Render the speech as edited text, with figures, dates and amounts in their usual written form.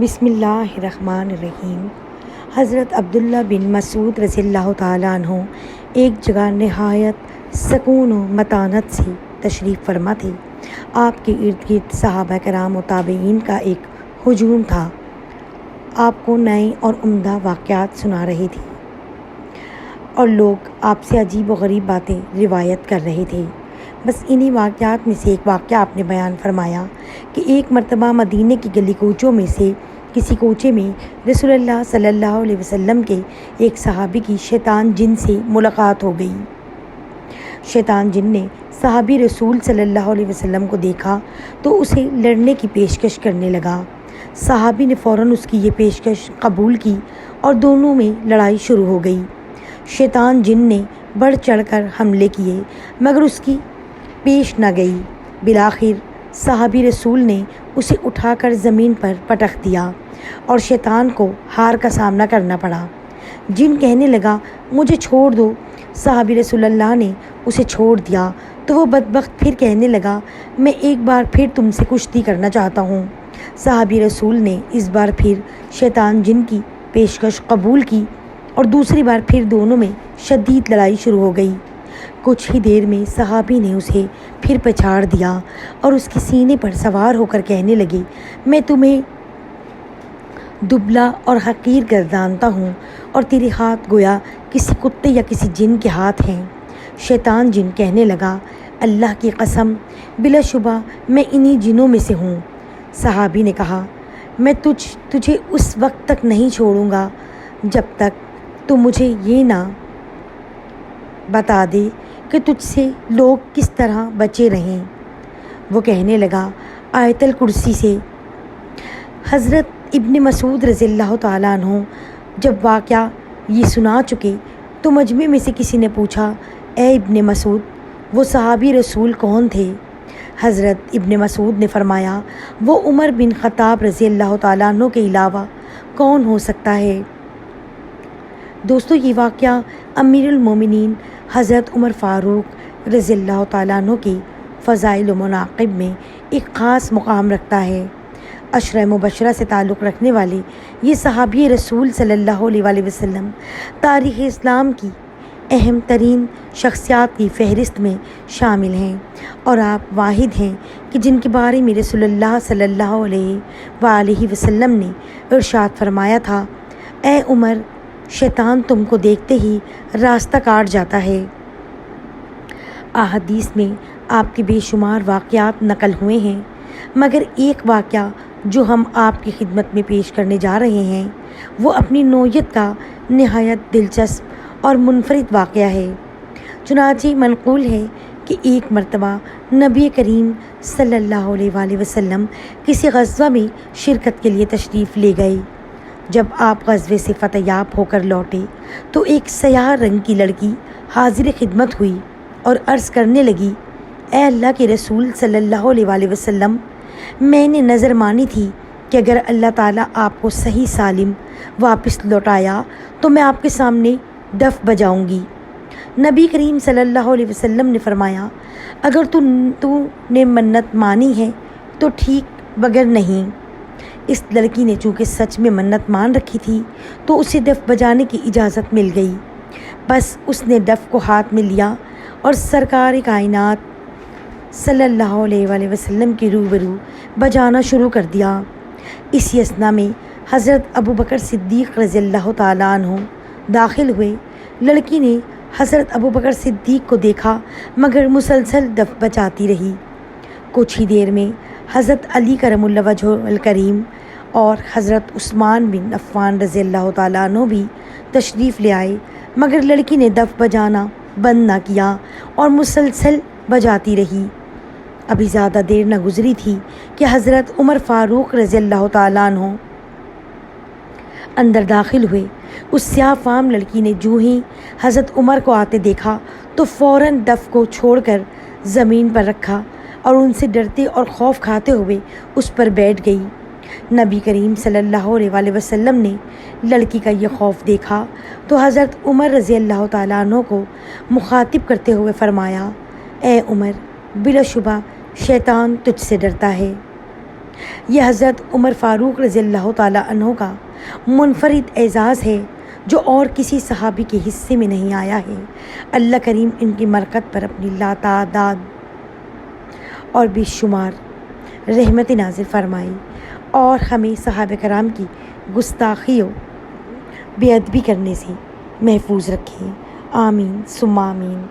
بسم اللہ الرحمن الرحیم۔ حضرت عبداللہ بن مسعود رضی اللہ تعالیٰ عنہ ایک جگہ نہایت سکون و متانت سے تشریف فرما تھے۔ آپ کے ارد گرد صحابہ کرام و تابعین کا ایک ہجوم تھا۔ آپ کو نئے اور عمدہ واقعات سنا رہے تھے اور لوگ آپ سے عجیب و غریب باتیں روایت کر رہے تھے۔ بس انہی واقعات میں سے ایک واقعہ آپ نے بیان فرمایا کہ ایک مرتبہ مدینہ کی گلی کوچوں میں سے کسی کوچے میں رسول اللہ صلی اللہ علیہ وسلم کے ایک صحابی کی شیطان جن سے ملاقات ہو گئی۔ شیطان جن نے صحابی رسول صلی اللہ علیہ وسلم کو دیکھا تو اسے لڑنے کی پیشکش کرنے لگا۔ صحابی نے فوراً اس کی یہ پیشکش قبول کی اور دونوں میں لڑائی شروع ہو گئی۔ شیطان جن نے بڑھ چڑھ کر حملے کیے مگر اس کی پیش نہ گئی۔ بالآخر صحابی رسول نے اسے اٹھا کر زمین پر پٹخ دیا اور شیطان کو ہار کا سامنا کرنا پڑا۔ جن کہنے لگا مجھے چھوڑ دو۔ صحابی رسول اللہ نے اسے چھوڑ دیا تو وہ بدبخت پھر کہنے لگا میں ایک بار پھر تم سے کشتی کرنا چاہتا ہوں۔ صحابی رسول نے اس بار پھر شیطان جن کی پیشکش قبول کی اور دوسری بار پھر دونوں میں شدید لڑائی شروع ہو گئی۔ کچھ ہی دیر میں صحابی نے اسے پھر پچھاڑ دیا اور اس کے سینے پر سوار ہو کر کہنے لگے میں تمہیں دبلا اور حقیر گردانتا ہوں اور تیرے ہاتھ گویا کسی کتے یا کسی جن کے ہاتھ ہیں۔ شیطان جن کہنے لگا اللہ کی قسم بلا شبہ میں انہی جنوں میں سے ہوں۔ صحابی نے کہا میں تجھے اس وقت تک نہیں چھوڑوں گا جب تک تو مجھے یہ نہ بتا دے کہ تجھ سے لوگ کس طرح بچے رہیں۔ وہ کہنے لگا آیت الکرسی سے۔ حضرت ابن مسعود رضی اللہ تعالیٰ عنہ جب واقعہ یہ سنا چکے تو مجمع میں سے کسی نے پوچھا اے ابن مسعود وہ صحابی رسول کون تھے؟ حضرت ابن مسعود نے فرمایا وہ عمر بن خطاب رضی اللہ تعالیٰ عنہ کے علاوہ کون ہو سکتا ہے؟ دوستو یہ واقعہ امیر المومنین حضرت عمر فاروق رضی اللہ تعالیٰ عنہ کی فضائل و مناقب میں ایک خاص مقام رکھتا ہے۔ عشرہ مبشرہ سے تعلق رکھنے والے یہ صحابی رسول صلی اللہ علیہ وسلم تاریخ اسلام کی اہم ترین شخصیات کی فہرست میں شامل ہیں اور آپ واحد ہیں کہ جن کے بارے میں رسول اللہ صلی اللہ علیہ وآلہ وسلم نے ارشاد فرمایا تھا اے عمر شیطان تم کو دیکھتے ہی راستہ کاٹ جاتا ہے۔ احادیث میں آپ کے بے شمار واقعات نقل ہوئے ہیں مگر ایک واقعہ جو ہم آپ کی خدمت میں پیش کرنے جا رہے ہیں وہ اپنی نوعیت کا نہایت دلچسپ اور منفرد واقعہ ہے۔ چنانچہ منقول ہے کہ ایک مرتبہ نبی کریم صلی اللہ علیہ وآلہ وسلم کسی غزوہ میں شرکت کے لیے تشریف لے گئے۔ جب آپ غزوے سے فتح یاب ہو کر لوٹے تو ایک سیاہ رنگ کی لڑکی حاضر خدمت ہوئی اور عرض کرنے لگی اے اللہ کے رسول صلی اللہ علیہ وآلہ وسلم میں نے نظر مانی تھی کہ اگر اللہ تعالیٰ آپ کو صحیح سالم واپس لوٹایا تو میں آپ کے سامنے دف بجاؤں گی۔ نبی کریم صلی اللہ علیہ وسلم نے فرمایا اگر تو نے منت مانی ہے تو ٹھیک بگر نہیں۔ اس لڑکی نے چونکہ سچ میں منت مان رکھی تھی تو اسے دف بجانے کی اجازت مل گئی۔ بس اس نے دف کو ہاتھ میں لیا اور سرکار کائنات صلی اللہ علیہ وآلہ وسلم کے روبرو بجانا شروع کر دیا۔ اسی اثنا میں حضرت ابو بکر صدیق رضی اللہ تعالیٰ عنہ داخل ہوئے۔ لڑکی نے حضرت ابو بکر صدیق کو دیکھا مگر مسلسل دف بجاتی رہی۔ کچھ ہی دیر میں حضرت علی کرم اللہ وجہہ الکریم اور حضرت عثمان بن عفان رضی اللہ تعالیٰ عنہ بھی تشریف لے آئے مگر لڑکی نے دف بجانا بند نہ کیا اور مسلسل بجاتی رہی۔ ابھی زیادہ دیر نہ گزری تھی کہ حضرت عمر فاروق رضی اللہ تعالیٰ عنہ اندر داخل ہوئے۔ اس سیاہ فام لڑکی نے جو ہی حضرت عمر کو آتے دیکھا تو فوراً دف کو چھوڑ کر زمین پر رکھا اور ان سے ڈرتے اور خوف کھاتے ہوئے اس پر بیٹھ گئی۔ نبی کریم صلی اللہ علیہ وآلہ وسلم نے لڑکی کا یہ خوف دیکھا تو حضرت عمر رضی اللہ تعالیٰ عنہ کو مخاطب کرتے ہوئے فرمایا اے عمر بلا شبہ شیطان تجھ سے ڈرتا ہے۔ یہ حضرت عمر فاروق رضی اللہ تعالیٰ عنہ کا منفرد اعزاز ہے جو اور کسی صحابی کے حصے میں نہیں آیا ہے۔ اللہ کریم ان کی مرکت پر اپنی لاتعداد اور بے شمار رحمت نازل فرمائی اور ہمیں صحابہ کرام کی گستاخی و بے ادبی کرنے سے محفوظ رکھیں۔ آمین ثم آمین۔